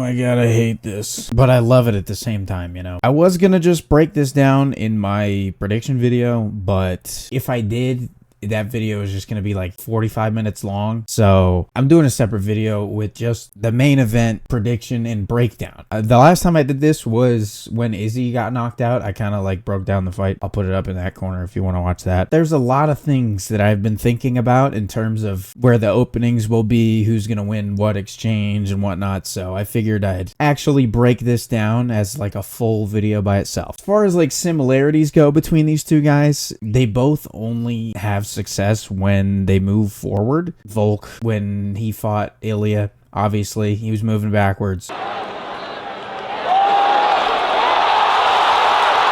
my god, I hate this. But I love it at the same time, you know. I was gonna just break this down in my prediction video, but if I did, that video is just going to be like 45 minutes long. So I'm doing a separate video with just the main event prediction and breakdown. The last time I did this was when Izzy got knocked out. I kind of like broke down the fight. I'll put it up in that corner if you want to watch that. There's a lot of things that I've been thinking about in terms of where the openings will be, who's going to win what exchange and whatnot. So I figured I'd actually break this down as like a full video by itself. As far as like similarities go between these two guys, they both only have success when they move forward. Volk, when he fought Ilia, obviously he was moving backwards.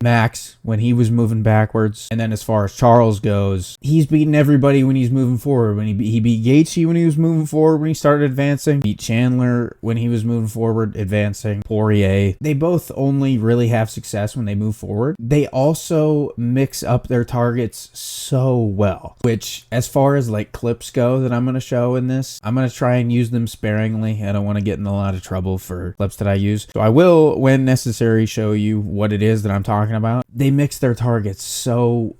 Max, when he was moving backwards. And then as far as Charles goes, he's beating everybody when he's moving forward. When he beat Gaethje when he was moving forward, when he started advancing. Beat Chandler when he was moving forward, advancing. Poirier. They both only really have success when they move forward. They also mix up their targets so well, which as far as like clips go that I'm going to show in this, I'm going to try and use them sparingly. I don't want to get in a lot of trouble for clips that I use. So I will, when necessary, show you what it is that I'm talking about. They mix their targets so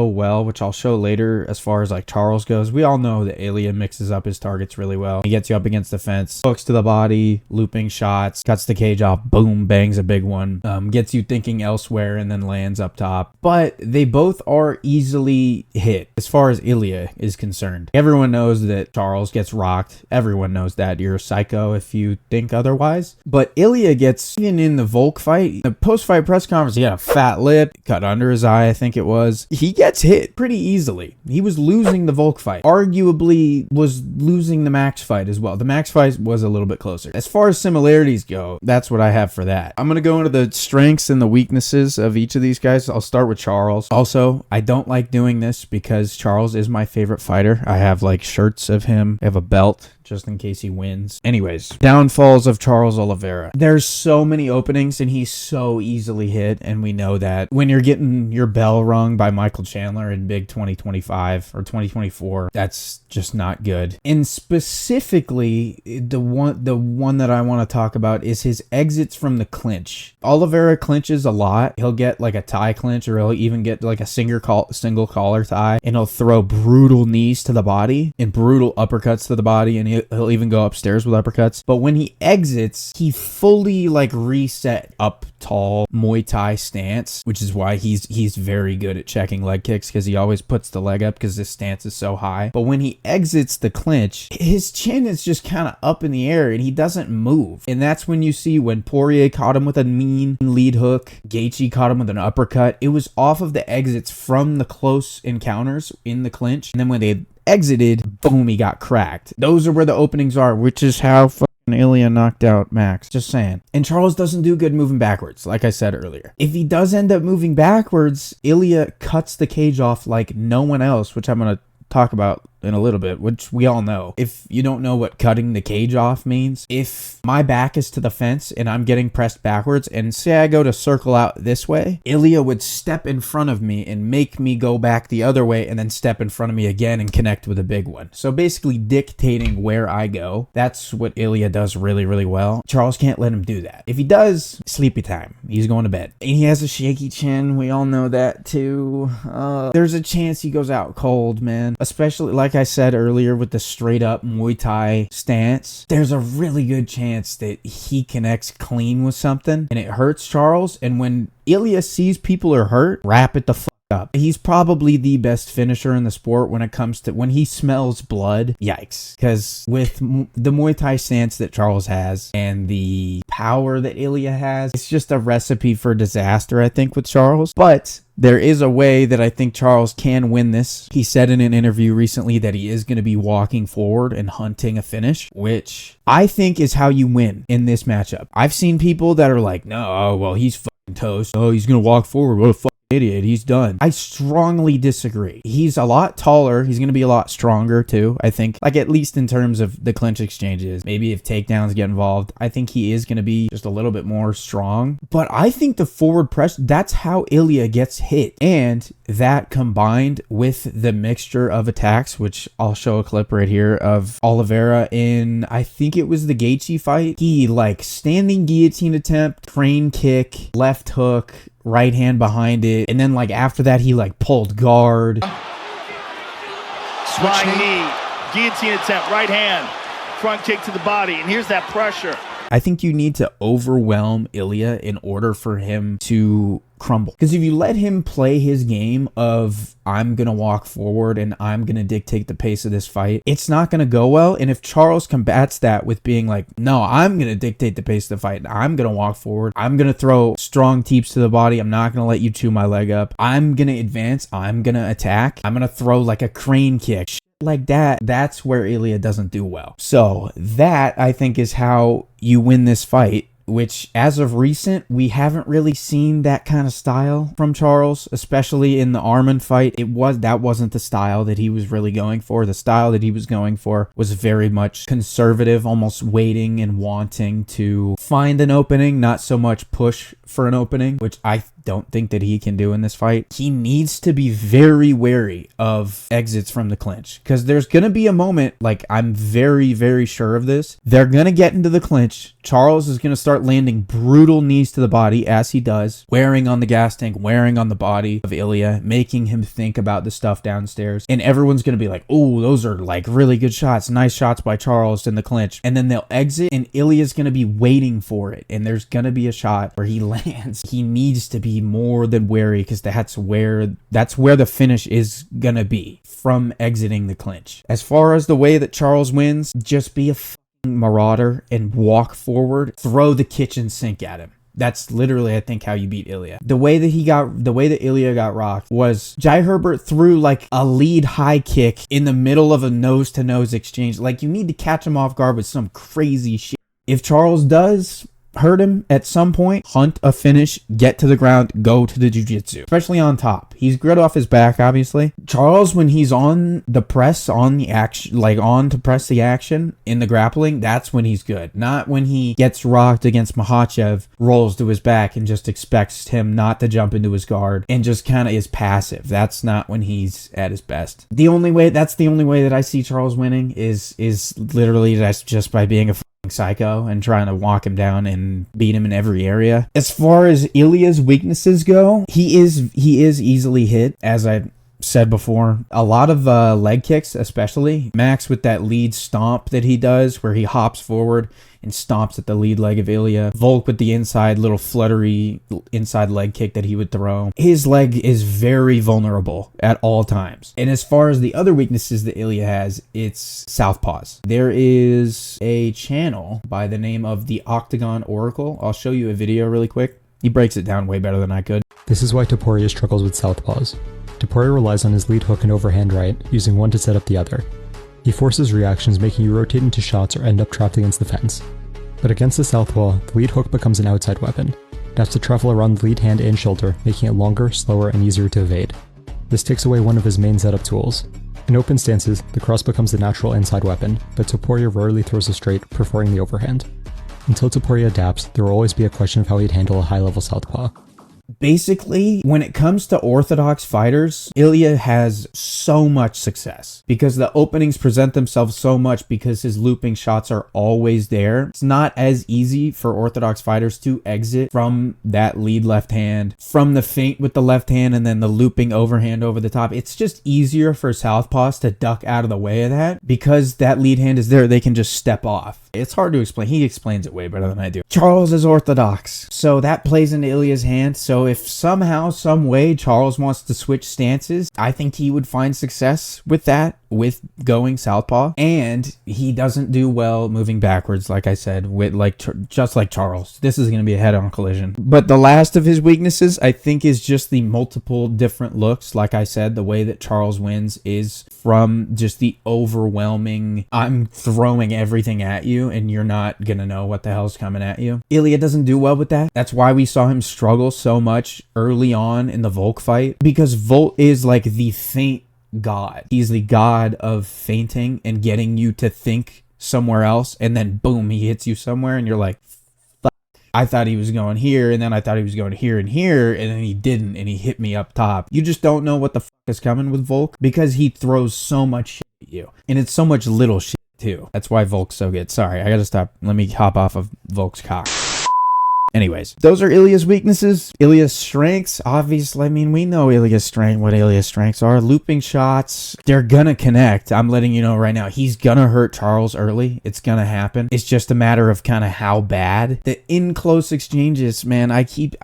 well, which I'll show later. As far as like Charles goes, we all know that Ilia mixes up his targets really well. He gets you up against the fence, hooks to the body, looping shots, cuts the cage off, boom, bangs a big one, gets you thinking elsewhere and then lands up top. But they both are easily hit as far as Ilia is concerned. Everyone knows that Charles gets rocked. Everyone knows that. You're a psycho if you think otherwise. But Ilia gets, even in the Volk fight, the post-fight press conference, he had a fat lip, cut under his eye, I think it was. He gets hit pretty easily. He was losing the Volk fight. Arguably was losing the Max fight as well. The Max fight was a little bit closer. As far as similarities go, that's what I have for that. I'm going to go into the strengths and the weaknesses of each of these guys. I'll start with Charles. Also, I don't like doing this because Charles is my favorite fighter. I have like shirts of him. I have a belt just in case he wins. Anyways, downfalls of Charles Oliveira. There's so many openings and he's so easily hit, and we know that when you're getting your bell rung by Michael Chandler in big 2025 or 2024, that's just not good. And specifically, the one that I want to talk about is his exits from the clinch. Oliveira clinches a lot. He'll get like a tie clinch, or he'll even get like a single collar tie, and he'll throw brutal knees to the body and brutal uppercuts to the body, and he'll even go upstairs with uppercuts. But when he exits, he fully like reset up tall Muay Thai stance, which is why he's very good at checking leg kicks, because he always puts the leg up because his stance is so high. But when he exits the clinch, his chin is just kind of up in the air and he doesn't move. And that's when you see when Poirier caught him with a mean lead hook, Gaethje caught him with an uppercut. It was off of the exits from the close encounters in the clinch. And then when they exited, boom, he got cracked. Those are where the openings are, which is how Ilia knocked out Max. Just saying. And Charles doesn't do good moving backwards, like I said earlier. If he does end up moving backwards, Ilia cuts the cage off like no one else, which I'm going to talk about in a little bit, which we all know. If you don't know what cutting the cage off means, if my back is to the fence and I'm getting pressed backwards, and say I go to circle out this way, Ilia would step in front of me and make me go back the other way, and then step in front of me again and connect with a big one. So basically dictating where I go. That's what Ilia does really, really well. Charles can't let him do that. If he does, sleepy time. He's going to bed. And he has a shaky chin. We all know that too. There's a chance he goes out cold, man. Especially, like I said earlier, with the straight up Muay Thai stance, there's a really good chance that he connects clean with something and it hurts Charles. And when Ilia sees people are hurt, wrap it the fuck up. He's probably the best finisher in the sport when it comes to when he smells blood. Yikes. Because with the Muay Thai stance that Charles has and the power that Ilia has, it's just a recipe for disaster, I think, with Charles. But there is a way that I think Charles can win this. He said in an interview recently that he is going to be walking forward and hunting a finish, which I think is how you win in this matchup. I've seen people that are like, no, well, he's fucking toast. Oh, he's going to walk forward. What a fucking idiot. He's done. I strongly disagree. He's a lot taller. He's going to be a lot stronger too, I think. Like, at least in terms of the clinch exchanges. Maybe if takedowns get involved, I think he is going to be just a little bit more strong. But I think the forward press, that's how Ilia gets hit. And that combined with the mixture of attacks, which I'll show a clip right here of Oliveira in, I think it was the Gaethje fight. He like standing guillotine attempt, crane kick, left hook, right hand behind it, and then like after that he like pulled guard, swing knee, guillotine attempt, right hand, front kick to the body, and here's that pressure. I think you need to overwhelm Ilia in order for him to crumble. Because if you let him play his game of I'm going to walk forward and I'm going to dictate the pace of this fight, it's not going to go well. And if Charles combats that with being like, no, I'm going to dictate the pace of the fight. I'm going to walk forward. I'm going to throw strong teeps to the body. I'm not going to let you chew my leg up. I'm going to advance. I'm going to attack. I'm going to throw like a crane kick. Like that, that's where Ilia doesn't do well. So that, I think, is how you win this fight, which as of recent, we haven't really seen that kind of style from Charles, especially in the Arman fight. That wasn't the style that he was really going for. The style that he was going for was very much conservative, almost waiting and wanting to find an opening, not so much push for an opening, which I don't think that he can do in this fight. He needs to be very wary of exits from the clinch, because there's going to be a moment, like I'm very, very sure of this. They're going to get into the clinch. Charles is going to start landing brutal knees to the body as he does, wearing on the gas tank, wearing on the body of Ilia, making him think about the stuff downstairs. And everyone's going to be like, oh, those are like really good shots. Nice shots by Charles in the clinch. And then they'll exit and Ilia's going to be waiting for it. And there's going to be a shot where he lands. He needs to be more than wary, because that's where the finish is going to be, from exiting the clinch. As far as the way that Charles wins, just be a marauder and walk forward, throw the kitchen sink at him. That's literally, I think, how you beat Ilia. The way that Ilia got rocked was Jai Herbert threw like a lead high kick in the middle of a nose-to-nose exchange. Like, you need to catch him off guard with some crazy shit. If Charles does hurt him at some point, hunt a finish, get to the ground, go to the jiu-jitsu, especially on top. He's good off his back, obviously. Charles, when he's on the press, on the action, like on to press the action in the grappling, that's when he's good. Not when he gets rocked against Makhachev, rolls to his back and just expects him not to jump into his guard and just kind of is passive. That's not when he's at his best. That's the only way that I see Charles winning is literally just by being a psycho and trying to walk him down and beat him in every area. As far as Ilia's weaknesses go, he is easily hit, as I said before. A lot of leg kicks, especially Max with that lead stomp that he does where he hops forward and stomps at the lead leg of Ilia. Volk with the inside little fluttery inside leg kick that he would throw. His leg is very vulnerable at all times. And as far as the other weaknesses that Ilia has, it's southpaws. There is a channel by the name of the Octagon Oracle. I'll show you a video really quick. He breaks it down way better than I could. This is why Topuria struggles with southpaws. Topuria relies on his lead hook and overhand right, using one to set up the other. He forces reactions, making you rotate into shots or end up trapped against the fence. But against the southpaw, the lead hook becomes an outside weapon. It has to travel around the lead hand and shoulder, making it longer, slower, and easier to evade. This takes away one of his main setup tools. In open stances, the cross becomes the natural inside weapon, but Topuria rarely throws a straight, preferring the overhand. Until Topuria adapts, there will always be a question of how he'd handle a high-level southpaw. Basically, when it comes to orthodox fighters, Ilia has so much success because the openings present themselves so much because his looping shots are always there. It's not as easy for orthodox fighters to exit from that lead left hand, from the feint with the left hand and then the looping overhand over the top. It's just easier for southpaws to duck out of the way of that because that lead hand is there. They can just step off. It's hard to explain. He explains it way better than I do. Charles is orthodox, so that plays into Ilia's hand. So if somehow, some way Charles wants to switch stances, I think he would find success with that, with going southpaw. And he doesn't do well moving backwards, like I said, with just like Charles. This is going to be a head-on collision. But the last of his weaknesses, I think, is just the multiple different looks. Like I said, the way that Charles wins is from just the overwhelming, I'm throwing everything at you. you and you're not gonna know what the hell's coming at you. Ilia doesn't do well with that. That's why we saw him struggle so much early on in the Volk fight, because Volk is like the feint god. He's the god of feinting and getting you to think somewhere else, and then boom, he hits you somewhere and you're like, fuck, I thought he was going here, and then I thought he was going here, and then he didn't, and he hit me up top. You just don't know what the fuck is coming with Volk, because he throws so much shit at you, and it's so much little shit too. That's why Volk's so good. Sorry, I gotta stop. Let me hop off of Volk's cock. Anyways, those are Ilia's weaknesses. Ilia's strengths, obviously, I mean, we know Ilia's strength, what Ilia's strengths are. Looping shots, they're gonna connect. I'm letting you know right now. He's gonna hurt Charles early. It's gonna happen. It's just a matter of kind of how bad. The in-close exchanges, man, I keep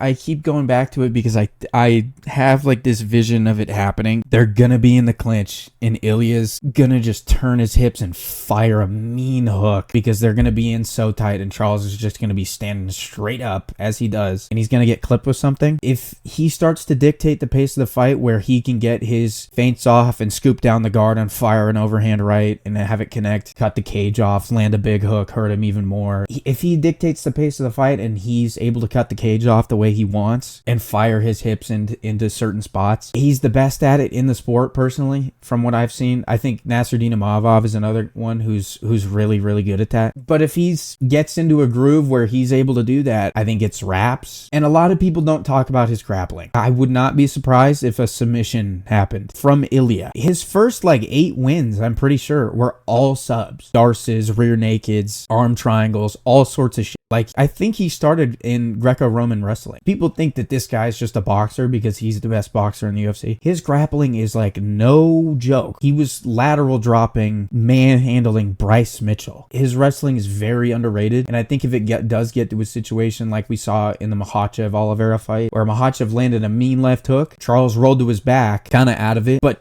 going back to it because I have like this vision of it happening. They're gonna be in the clinch, and Ilia's gonna just turn his hips and fire a mean hook because they're gonna be in so tight, and Charles is just gonna be standing straight up as he does, and he's gonna get clipped with something. If he starts to dictate the pace of the fight where he can get his feints off and scoop down the guard and fire an overhand right and have it connect, cut the cage off, land a big hook, hurt him even more. If he dictates the pace of the fight and he's able to cut the cage off the way he wants and fire his hips into certain spots, he's the best at it in the sport, personally, from what I've seen. I think Nasruddin Imavov is another one who's really, really good at that. But if he gets into a groove where he's able to do that, I think it's wraps. And a lot of people don't talk about his grappling. I would not be surprised if a submission happened from Ilia. His first like 8 wins, I'm pretty sure, were all subs. Darces, rear nakeds, arm triangles, all sorts of shit. Like, I think he started in Greco-Roman wrestling. People think that this guy's just a boxer because he's the best boxer in the UFC. His grappling is like no joke. He was lateral dropping, manhandling Bryce Mitchell. His wrestling is very underrated, and I think if it does get to a situation like we saw in the Makhachev Oliveira fight, where Makhachev landed a mean left hook, Charles rolled to his back, kind of out of it, but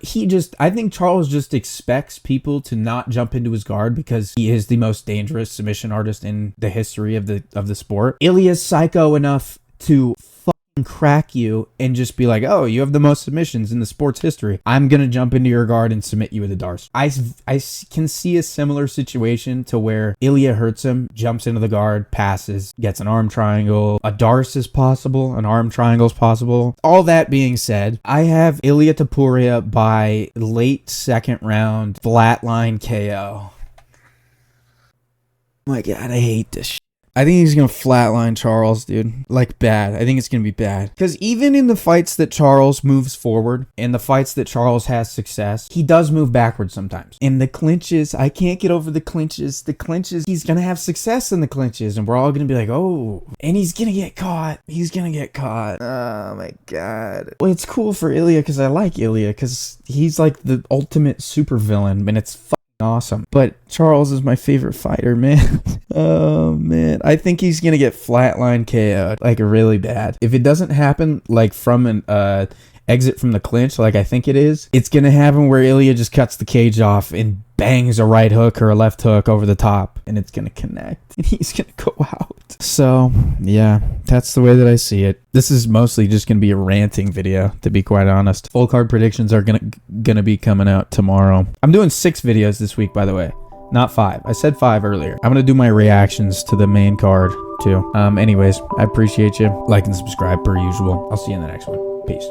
I think Charles just expects people to not jump into his guard because he is the most dangerous submission artist in the history of the sport. Ilia's psycho enough to fucking crack you and just be like, oh, you have the most submissions in the sport's history. I'm gonna jump into your guard and submit you with a darce. I can see a similar situation to where Ilia hurts him, jumps into the guard, passes, gets an arm triangle. A darce is possible. An arm triangle is possible. All that being said, I have Ilia Topuria by late second round, flatline KO. My God, I hate this shit. I think he's going to flatline Charles, dude. Like, bad. I think it's going to be bad. Because even in the fights that Charles moves forward, and the fights that Charles has success, he does move backwards sometimes. In the clinches, I can't get over the clinches. The clinches, he's going to have success in the clinches, and we're all going to be like, oh. And he's going to get caught. He's going to get caught. Oh, my God. Well, it's cool for Ilia, because I like Ilia, because he's like the ultimate supervillain, and it's awesome. But Charles is my favorite fighter, man. Oh, man. I think he's going to get flatline KO'd, like, really bad. If it doesn't happen, like, from an exit from the clinch, like I think it is, it's going to happen where Ilia just cuts the cage off and bangs a right hook or a left hook over the top, and it's going to connect, and he's going to go out. So, yeah, that's the way that I see it. This is mostly just going to be a ranting video, to be quite honest. Full card predictions are going to be coming out tomorrow. I'm doing 6 videos this week, by the way. Not 5. I said 5 earlier. I'm going to do my reactions to the main card, too. Anyways, I appreciate you. Like and subscribe per usual. I'll see you in the next one. Peace.